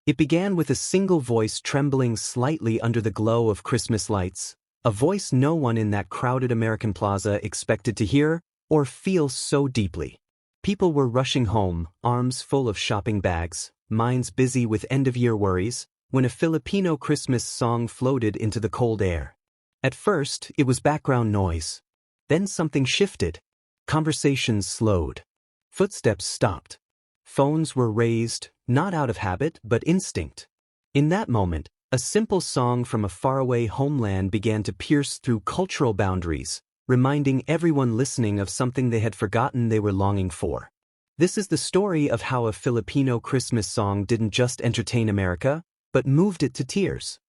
It began with a single voice trembling slightly under the glow of Christmas lights, a voice no one in that crowded American plaza expected to hear or feel so deeply. People were rushing home, arms full of shopping bags, minds busy with end-of-year worries, when a Filipino Christmas song floated into the cold air. At first, it was background noise. Then something shifted. Conversations slowed. Footsteps stopped. Phones were raised, not out of habit but instinct. In that moment, a simple song from a faraway homeland began to pierce through cultural boundaries, reminding everyone listening of something they had forgotten they were longing for. This is the story of how a Filipino Christmas song didn't just entertain America, but moved it to tears.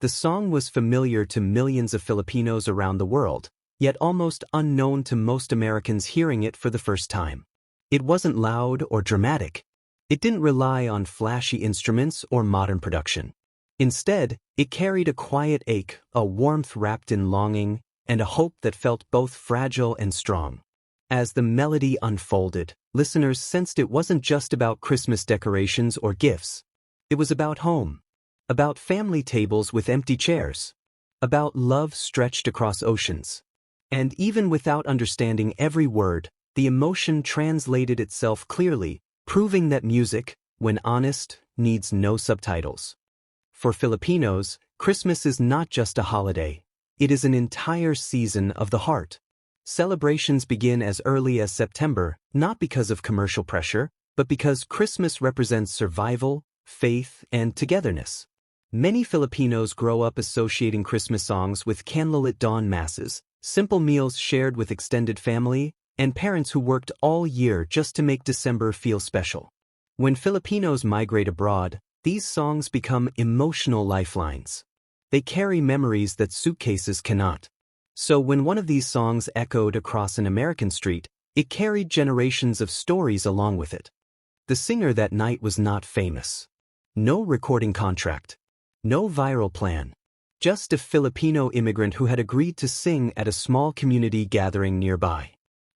The song was familiar to millions of Filipinos around the world, yet almost unknown to most Americans hearing it for the first time. It wasn't loud or dramatic. It didn't rely on flashy instruments or modern production. Instead, it carried a quiet ache, a warmth wrapped in longing, and a hope that felt both fragile and strong. As the melody unfolded, listeners sensed it wasn't just about Christmas decorations or gifts. It was about home, about family tables with empty chairs, about love stretched across oceans. And even without understanding every word, the emotion translated itself clearly, proving that music, when honest, needs no subtitles. For Filipinos, Christmas is not just a holiday. It is an entire season of the heart. Celebrations begin as early as September, not because of commercial pressure, but because Christmas represents survival, faith, and togetherness. Many Filipinos grow up associating Christmas songs with candlelit dawn masses, simple meals shared with extended family, and parents who worked all year just to make December feel special. When Filipinos migrate abroad, these songs become emotional lifelines. They carry memories that suitcases cannot. So when one of these songs echoed across an American street, it carried generations of stories along with it. The singer that night was not famous. No recording contract. No viral plan. Just a Filipino immigrant who had agreed to sing at a small community gathering nearby.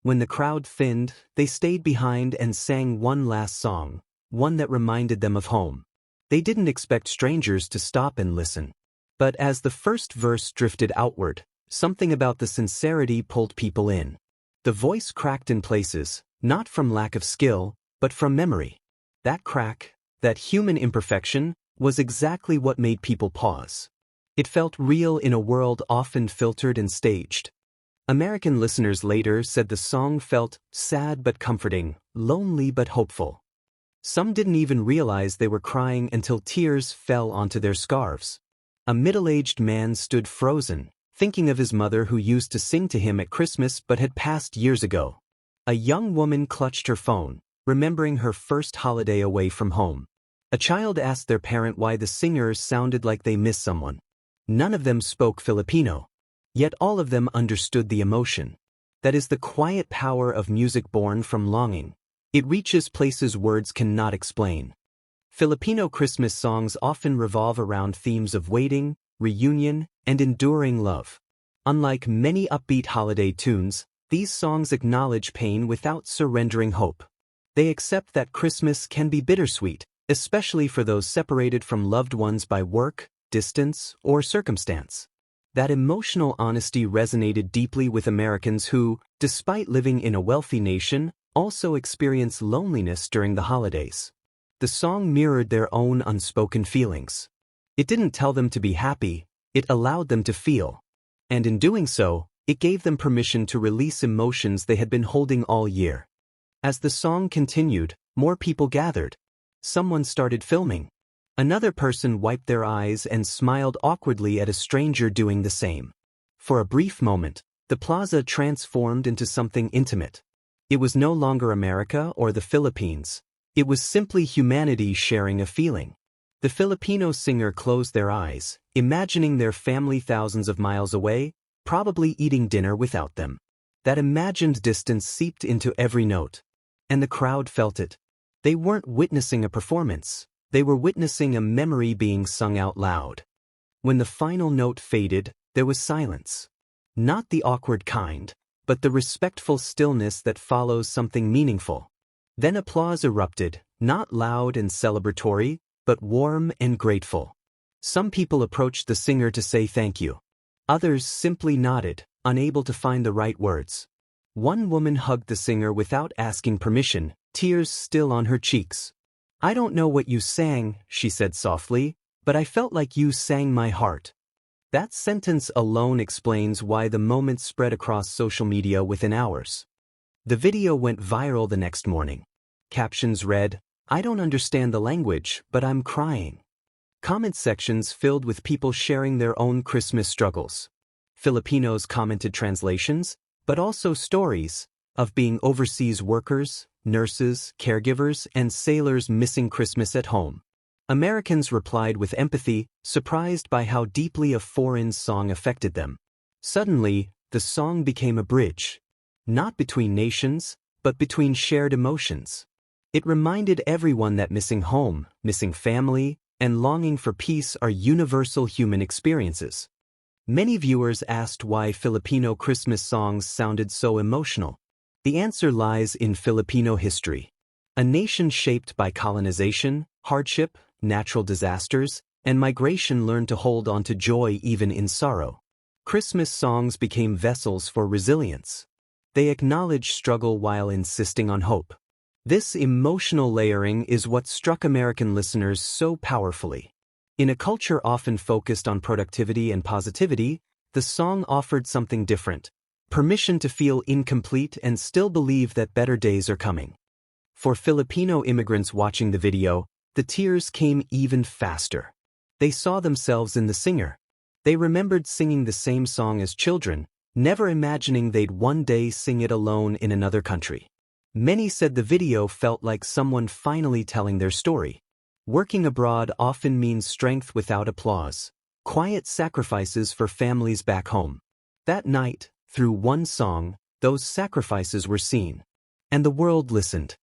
When the crowd thinned, they stayed behind and sang one last song, one that reminded them of home. They didn't expect strangers to stop and listen. But as the first verse drifted outward, something about the sincerity pulled people in. The voice cracked in places, not from lack of skill, but from memory. That crack, that human imperfection, was exactly what made people pause. It felt real in a world often filtered and staged. American listeners later said the song felt sad but comforting, lonely but hopeful. Some didn't even realize they were crying until tears fell onto their scarves. A middle-aged man stood frozen, thinking of his mother who used to sing to him at Christmas but had passed years ago. A young woman clutched her phone, remembering her first holiday away from home. A child asked their parent why the singers sounded like they missed someone. None of them spoke Filipino. Yet all of them understood the emotion. That is the quiet power of music born from longing. It reaches places words cannot explain. Filipino Christmas songs often revolve around themes of waiting, reunion, and enduring love. Unlike many upbeat holiday tunes, these songs acknowledge pain without surrendering hope. They accept that Christmas can be bittersweet, especially for those separated from loved ones by work, distance, or circumstance. That emotional honesty resonated deeply with Americans who, despite living in a wealthy nation, also experience loneliness during the holidays. The song mirrored their own unspoken feelings. It didn't tell them to be happy, it allowed them to feel. And in doing so, it gave them permission to release emotions they had been holding all year. As the song continued, more people gathered. Someone started filming. Another person wiped their eyes and smiled awkwardly at a stranger doing the same. For a brief moment, the plaza transformed into something intimate. It was no longer America or the Philippines. It was simply humanity sharing a feeling. The Filipino singer closed their eyes, imagining their family thousands of miles away, probably eating dinner without them. That imagined distance seeped into every note. And the crowd felt it. They weren't witnessing a performance. They were witnessing a memory being sung out loud. When the final note faded, there was silence. Not the awkward kind, but the respectful stillness that follows something meaningful. Then applause erupted, not loud and celebratory, but warm and grateful. Some people approached the singer to say thank you. Others simply nodded, unable to find the right words. One woman hugged the singer without asking permission, tears still on her cheeks. "I don't know what you sang," she said softly, "but I felt like you sang my heart." That sentence alone explains why the moment spread across social media within hours. The video went viral the next morning. Captions read, "I don't understand the language, but I'm crying." Comment sections filled with people sharing their own Christmas struggles. Filipinos commented translations, but also stories of being overseas workers, nurses, caregivers, and sailors missing Christmas at home. Americans replied with empathy, surprised by how deeply a foreign song affected them. Suddenly, the song became a bridge. Not between nations, but between shared emotions. It reminded everyone that missing home, missing family, and longing for peace are universal human experiences. Many viewers asked why Filipino Christmas songs sounded so emotional. The answer lies in Filipino history. A nation shaped by colonization, hardship, natural disasters, and migration learned to hold on to joy even in sorrow. Christmas songs became vessels for resilience. They acknowledged struggle while insisting on hope. This emotional layering is what struck American listeners so powerfully. In a culture often focused on productivity and positivity, the song offered something different: permission to feel incomplete and still believe that better days are coming. For Filipino immigrants watching the video, the tears came even faster. They saw themselves in the singer. They remembered singing the same song as children, never imagining they'd one day sing it alone in another country. Many said the video felt like someone finally telling their story. Working abroad often means strength without applause, quiet sacrifices for families back home. That night, through one song, those sacrifices were seen. And the world listened.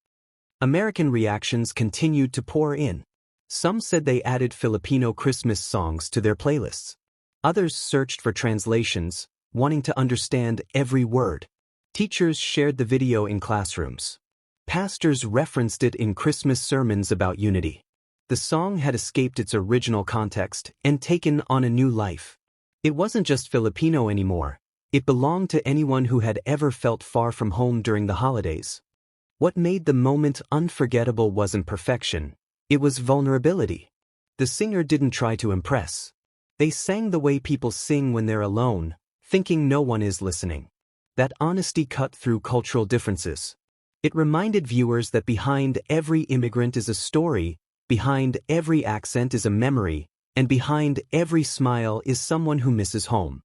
American reactions continued to pour in. Some said they added Filipino Christmas songs to their playlists. Others searched for translations, wanting to understand every word. Teachers shared the video in classrooms. Pastors referenced it in Christmas sermons about unity. The song had escaped its original context and taken on a new life. It wasn't just Filipino anymore. It belonged to anyone who had ever felt far from home during the holidays. What made the moment unforgettable wasn't perfection. It was vulnerability. The singer didn't try to impress. They sang the way people sing when they're alone, thinking no one is listening. That honesty cut through cultural differences. It reminded viewers that behind every immigrant is a story, behind every accent is a memory, and behind every smile is someone who misses home.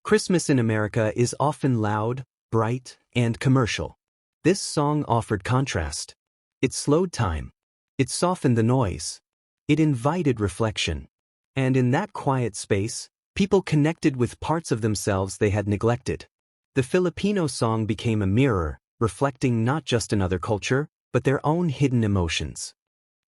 Christmas in America is often loud, bright, and commercial. This song offered contrast. It slowed time. It softened the noise. It invited reflection. And in that quiet space, people connected with parts of themselves they had neglected. The Filipino song became a mirror, reflecting not just another culture, but their own hidden emotions.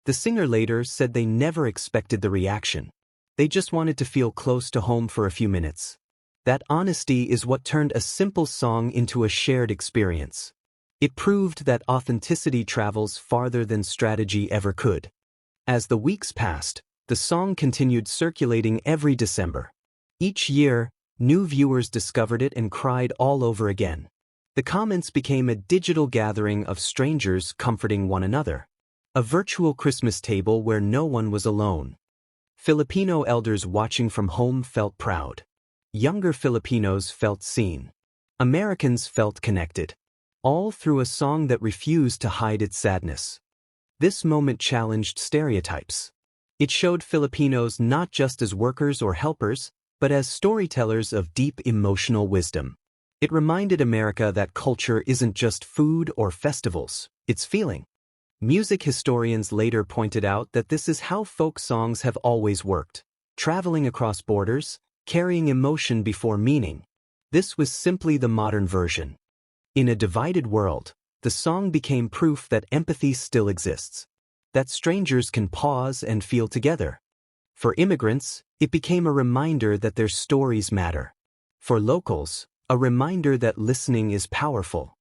The singer later said they never expected the reaction. They just wanted to feel close to home for a few minutes. That honesty is what turned a simple song into a shared experience. It proved that authenticity travels farther than strategy ever could. As the weeks passed, the song continued circulating every December. Each year, new viewers discovered it and cried all over again. The comments became a digital gathering of strangers comforting one another. A virtual Christmas table where no one was alone. Filipino elders watching from home felt proud. Younger Filipinos felt seen. Americans felt connected. All through a song that refused to hide its sadness. This moment challenged stereotypes. It showed Filipinos not just as workers or helpers, but as storytellers of deep emotional wisdom. It reminded America that culture isn't just food or festivals, it's feeling. Music historians later pointed out that this is how folk songs have always worked, traveling across borders, carrying emotion before meaning. This was simply the modern version. In a divided world, the song became proof that empathy still exists, that strangers can pause and feel together. For immigrants, it became a reminder that their stories matter. For locals, a reminder that listening is powerful.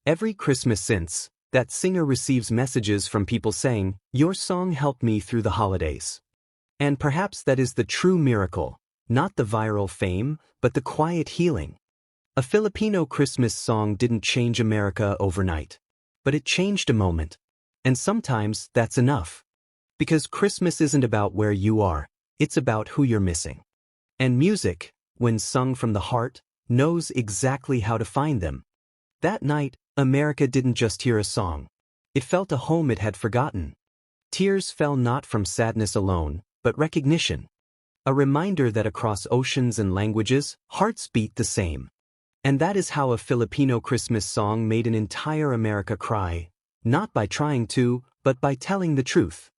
Every Christmas since, That singer receives messages from people saying, "Your song helped me through the holidays." And perhaps that is the true miracle, not the viral fame, but the quiet healing. A Filipino Christmas song didn't change America overnight. But it changed a moment. And sometimes that's enough. Because Christmas isn't about where you are, it's about who you're missing. And music, when sung from the heart, knows exactly how to find them. That night, America didn't just hear a song. It felt a home it had forgotten. Tears fell not from sadness alone, but recognition. A reminder that across oceans and languages, hearts beat the same. And that is how a Filipino Christmas song made an entire America cry, not by trying to, but by telling the truth.